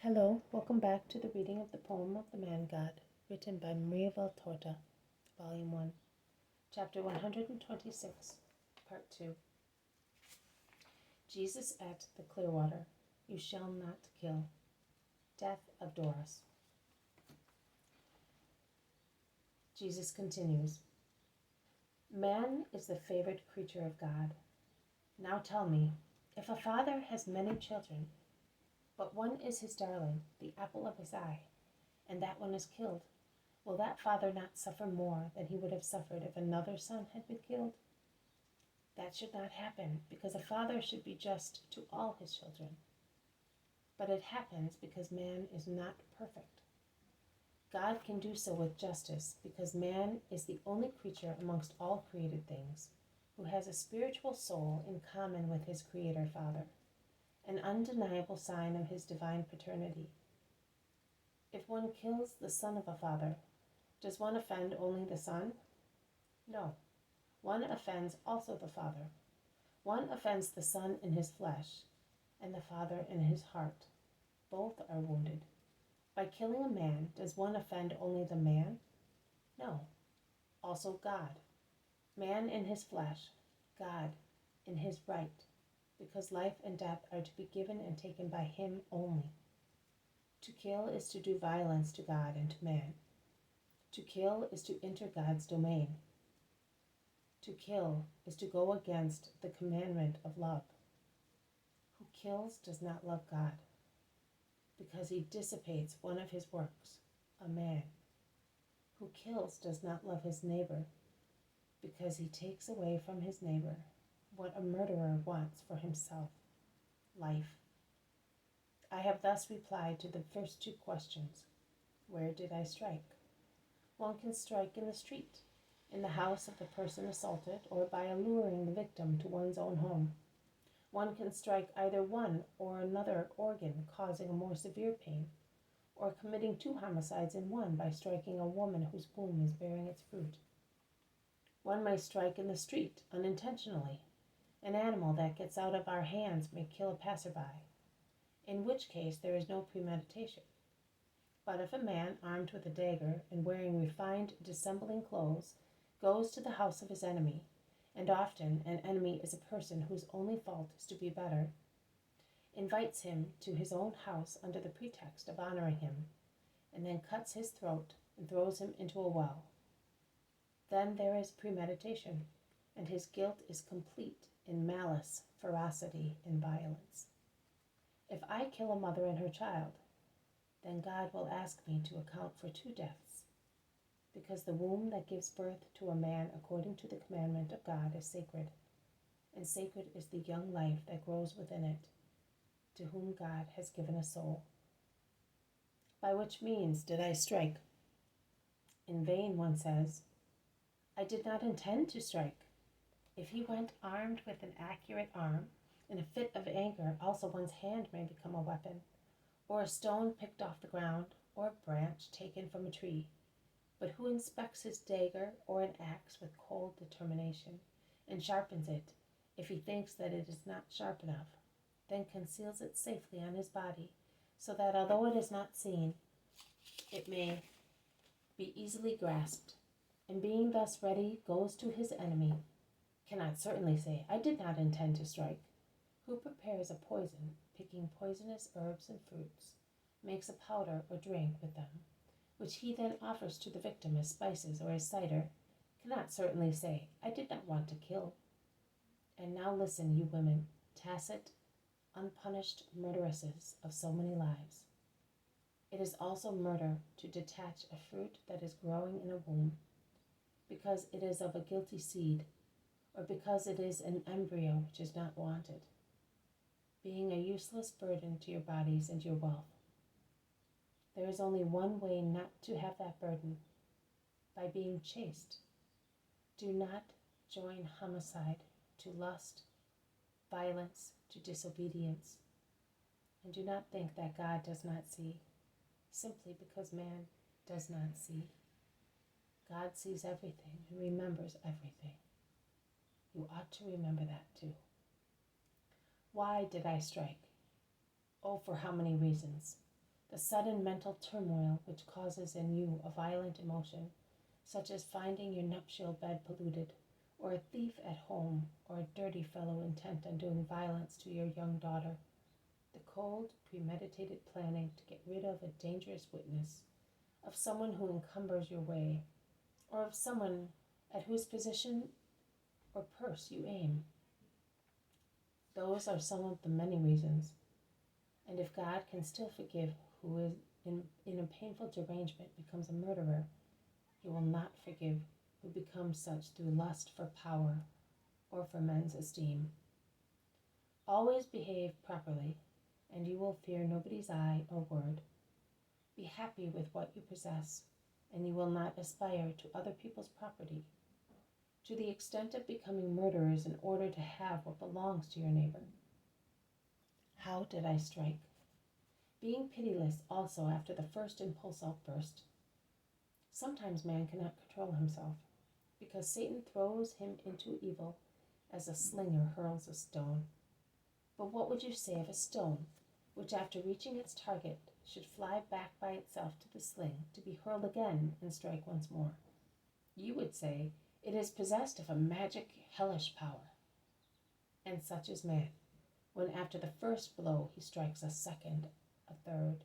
Hello, welcome back to the reading of the poem of the Man God, written by Maria Valtorta, Volume 1, Chapter 126, Part 2. Jesus at the Clearwater, you shall not kill. Death of Doras. Jesus continues, Man is the favored creature of God. Now tell me, if a father has many children, but one is his darling, the apple of his eye, and that one is killed, will that father not suffer more than he would have suffered if another son had been killed? That should not happen, because a father should be just to all his children. But it happens because man is not perfect. God can do so with justice, because man is the only creature amongst all created things who has a spiritual soul in common with his Creator Father, an undeniable sign of his divine paternity. If one kills the son of a father, does one offend only the son? No. One offends also the father. One offends the son in his flesh, and the father in his heart. Both are wounded. By killing a man, does one offend only the man? No. Also God. Man in his flesh, God in his right, because life and death are to be given and taken by him only. To kill is to do violence to God and to man. To kill is to enter God's domain. To kill is to go against the commandment of love. Who kills does not love God, because he dissipates one of his works, a man. Who kills does not love his neighbor, because he takes away from his neighbor what a murderer wants for himself, life. I have thus replied to the first two questions. Where did I strike? One can strike in the street, in the house of the person assaulted, or by alluring the victim to one's own home. One can strike either one or another organ, causing a more severe pain, or committing two homicides in one by striking a woman whose womb is bearing its fruit. One may strike in the street, unintentionally. An animal that gets out of our hands may kill a passerby, in which case there is no premeditation. But if a man, armed with a dagger and wearing refined, dissembling clothes, goes to the house of his enemy, and often an enemy is a person whose only fault is to be better, invites him to his own house under the pretext of honoring him, and then cuts his throat and throws him into a well, then there is premeditation, and his guilt is complete in malice, ferocity, and violence. If I kill a mother and her child, then God will ask me to account for two deaths, because the womb that gives birth to a man according to the commandment of God is sacred, and sacred is the young life that grows within it, to whom God has given a soul. By which means did I strike? In vain, one says, I did not intend to strike. If he went armed with an accurate arm, in a fit of anger also one's hand may become a weapon, or a stone picked off the ground, or a branch taken from a tree. But who inspects his dagger or an axe with cold determination, and sharpens it, if he thinks that it is not sharp enough, then conceals it safely on his body, so that although it is not seen, it may be easily grasped, and being thus ready goes to his enemy, cannot certainly say, I did not intend to strike. Who prepares a poison, picking poisonous herbs and fruits, makes a powder or drink with them, which he then offers to the victim as spices or as cider, cannot certainly say, I did not want to kill. And now listen, you women, tacit, unpunished murderesses of so many lives. It is also murder to detach a fruit that is growing in a womb, because it is of a guilty seed, or because it is an embryo which is not wanted, being a useless burden to your bodies and your wealth. There is only one way not to have that burden, by being chaste. Do not join homicide to lust, violence to disobedience, and do not think that God does not see, simply because man does not see. God sees everything and remembers everything. You ought to remember that too. Why did I strike? Oh, for how many reasons. the sudden mental turmoil which causes in you a violent emotion, such as finding your nuptial bed polluted, or a thief at home, or a dirty fellow intent on doing violence to your young daughter. The cold, premeditated planning to get rid of a dangerous witness, of someone who encumbers your way, or of someone at whose position or purse you aim. Those are some of the many reasons. And if God can still forgive who is in a painful derangement becomes a murderer, he will not forgive who becomes such through lust for power or for men's esteem. Always behave properly, and you will fear nobody's eye or word. Be happy with what you possess, and you will not aspire to other people's property, to the extent of becoming murderers in order to have what belongs to your neighbor. How did I strike? Being pitiless also after the first impulse outburst. Sometimes man cannot control himself, because Satan throws him into evil as a slinger hurls a stone. But what would you say of a stone, which after reaching its target should fly back by itself to the sling, to be hurled again and strike once more? You would say, it is possessed of a magic, hellish power. And such is man, when after the first blow he strikes a second, a third,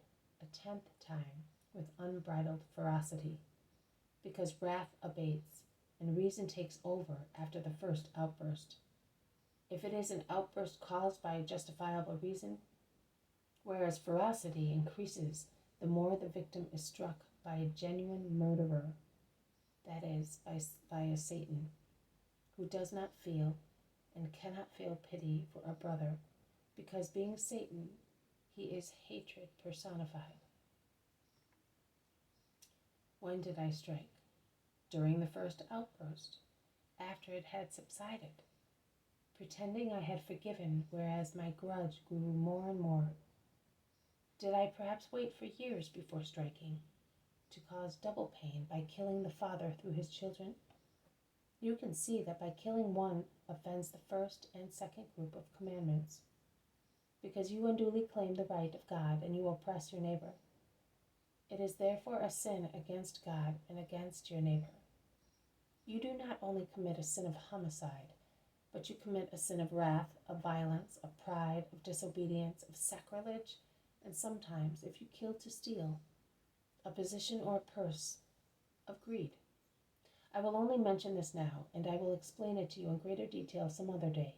a 10th time with unbridled ferocity, because wrath abates and reason takes over after the first outburst. If it is an outburst caused by a justifiable reason, whereas ferocity increases the more the victim is struck by a genuine murderer, that is, by a Satan, who does not feel and cannot feel pity for a brother, because being Satan, he is hatred personified. When did I strike? During the first outburst, after it had subsided, pretending I had forgiven, whereas my grudge grew more and more. Did I perhaps wait for years before striking, to cause double pain by killing the father through his children? You can see that by killing one offends the first and second group of commandments, because you unduly claim the right of God and you oppress your neighbor. It is therefore a sin against God and against your neighbor. You do not only commit a sin of homicide, but you commit a sin of wrath, of violence, of pride, of disobedience, of sacrilege, and sometimes, if you kill to steal, a position or a purse, of greed. I will only mention this now, and I will explain it to you in greater detail some other day.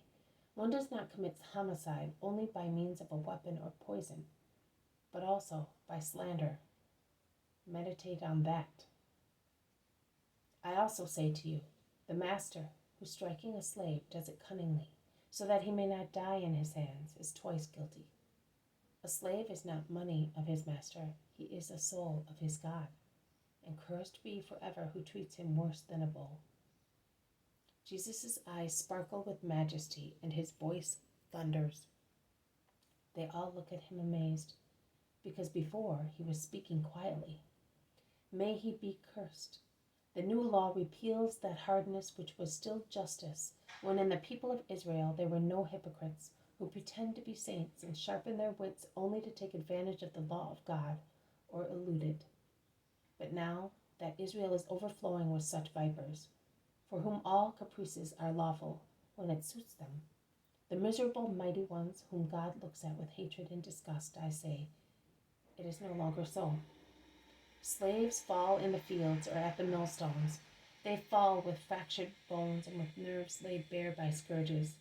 One does not commit homicide only by means of a weapon or poison, but also by slander. Meditate on that. I also say to you, the master who striking a slave does it cunningly, so that he may not die in his hands, is twice guilty. A slave is not money of his master, he is a soul of his God, and cursed be forever who treats him worse than a bull. Jesus' eyes sparkle with majesty, and his voice thunders. They all look at him amazed, because before he was speaking quietly. May he be cursed. The new law repeals that hardness which was still justice, when in the people of Israel there were no hypocrites who pretend to be saints and sharpen their wits only to take advantage of the law of God or elude it. But now that Israel is overflowing with such vipers, for whom all caprices are lawful when it suits them, the miserable mighty ones whom God looks at with hatred and disgust, I say, it is no longer so. Slaves fall in the fields or at the millstones. They fall with fractured bones and with nerves laid bare by scourges.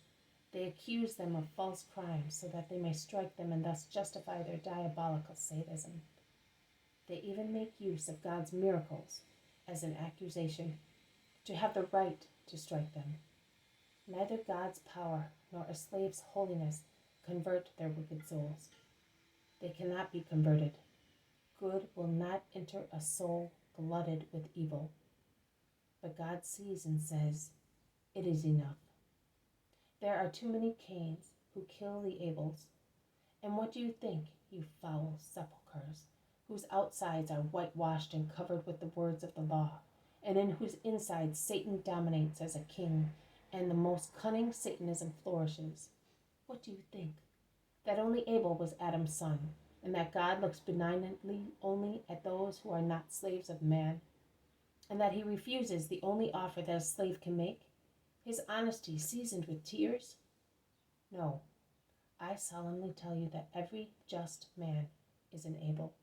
They accuse them of false crimes so that they may strike them and thus justify their diabolical sadism. They even make use of God's miracles as an accusation to have the right to strike them. Neither God's power nor a slave's holiness convert their wicked souls. They cannot be converted. Good will not enter a soul glutted with evil. But God sees and says, it is enough. There are too many Cains who kill the Abels. And what do you think, you foul sepulchres, whose outsides are whitewashed and covered with the words of the law, and in whose insides Satan dominates as a king, and the most cunning Satanism flourishes? What do you think? That only Abel was Adam's son, and that God looks benignantly only at those who are not slaves of man, and that he refuses the only offer that a slave can make, his honesty seasoned with tears? No, I solemnly tell you that every just man is unable,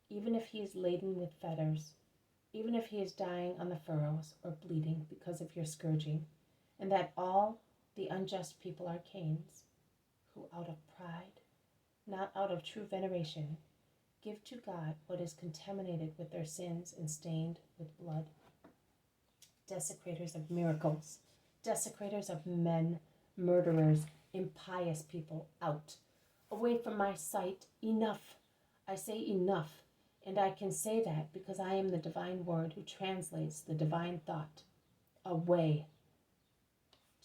even if he is laden with fetters, even if he is dying on the furrows or bleeding because of your scourging, and that all the unjust people are Cains, who out of pride, not out of true veneration, give to God what is contaminated with their sins and stained with blood. Desecrators of miracles, desecrators of men, murderers, impious people, out. Away from my sight, enough. I say enough, and I can say that because I am the divine word who translates the divine thought. Away.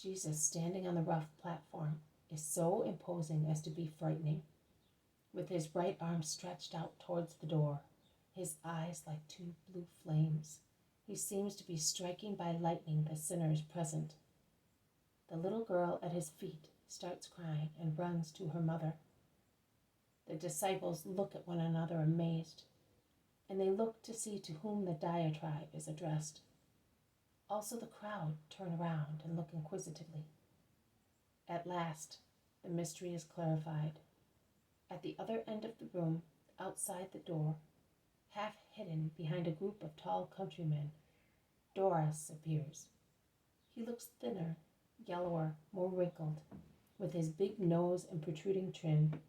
Jesus, standing on the rough platform, is so imposing as to be frightening. With his right arm stretched out towards the door, his eyes like two blue flames, he seems to be striking by lightning the sinners present. The little girl at his feet starts crying and runs to her mother. The disciples look at one another amazed, and they look to see to whom the diatribe is addressed. Also the crowd turn around and look inquisitively. At last, the mystery is clarified. At the other end of the room, outside the door, half hidden behind a group of tall countrymen, Doras appears. He looks thinner, yellower, more wrinkled, with his big nose and protruding chin.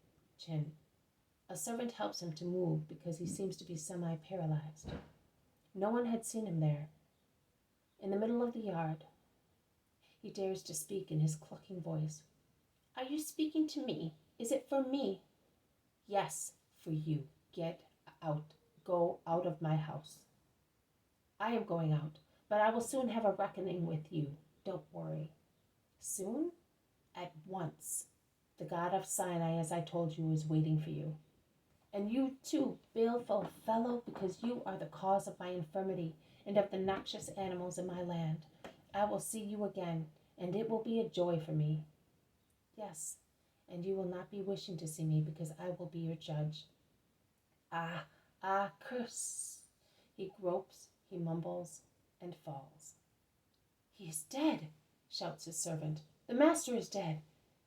A servant helps him to move because he seems to be semi-paralyzed. No one had seen him there. In the middle of the yard, he dares to speak in his clucking voice. Are you speaking to me? Is it for me? Yes, for you. Get out. Go out of my house. I am going out, but I will soon have a reckoning with you. Don't worry. Soon? At once. The God of Sinai, as I told you, is waiting for you. And you too, baleful fellow, because you are the cause of my infirmity and of the noxious animals in my land. I will see you again, and it will be a joy for me. Yes, and you will not be wishing to see me, because I will be your judge. Curse! He gropes, he mumbles, and falls. He is dead, shouts his servant. The master is dead.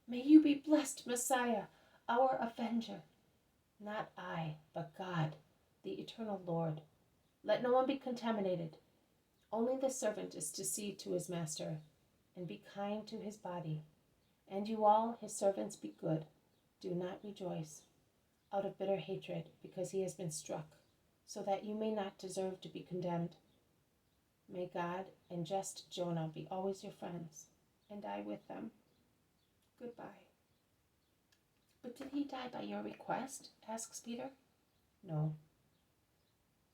May you be blessed, Messiah, our avenger. Not I, but God, the eternal Lord. Let no one be contaminated. Only the servant is to see to his master, and be kind to his body. And you all, his servants, be good. Do not rejoice out of bitter hatred, because he has been struck, so that you may not deserve to be condemned. May God and just Jonah be always your friends, and I with them. Goodbye. But did he die by your request? Asks Peter. No.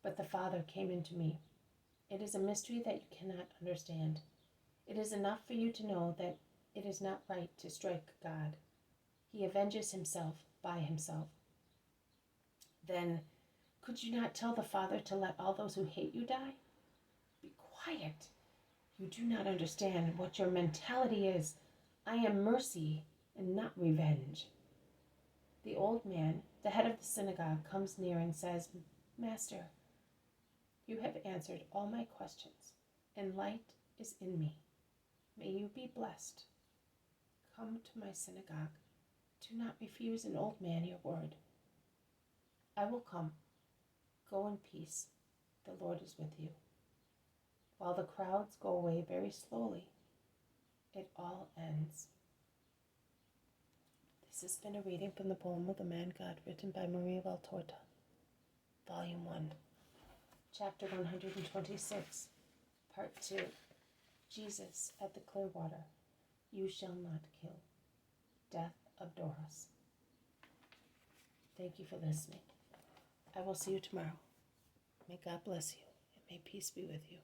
But the Father came into me. It is a mystery that you cannot understand. It is enough for you to know that it is not right to strike God. He avenges himself by himself. Then, could you not tell the Father to let all those who hate you die? Be quiet. You do not understand what your mentality is. I am mercy and not revenge. The old man, the head of the synagogue, comes near and says, Master, you have answered all my questions, and light is in me. May you be blessed. Come to my synagogue. Do not refuse an old man your word. I will come. Go in peace. The Lord is with you. While the crowds go away very slowly, it all ends. This has been a reading from the poem of the Man God, written by Maria Valtorta, Volume 1, Chapter 126, Part 2, Jesus at the Clearwater, You Shall Not Kill, Death of Doras. Thank you for listening. I will see you tomorrow. May God bless you, and may peace be with you.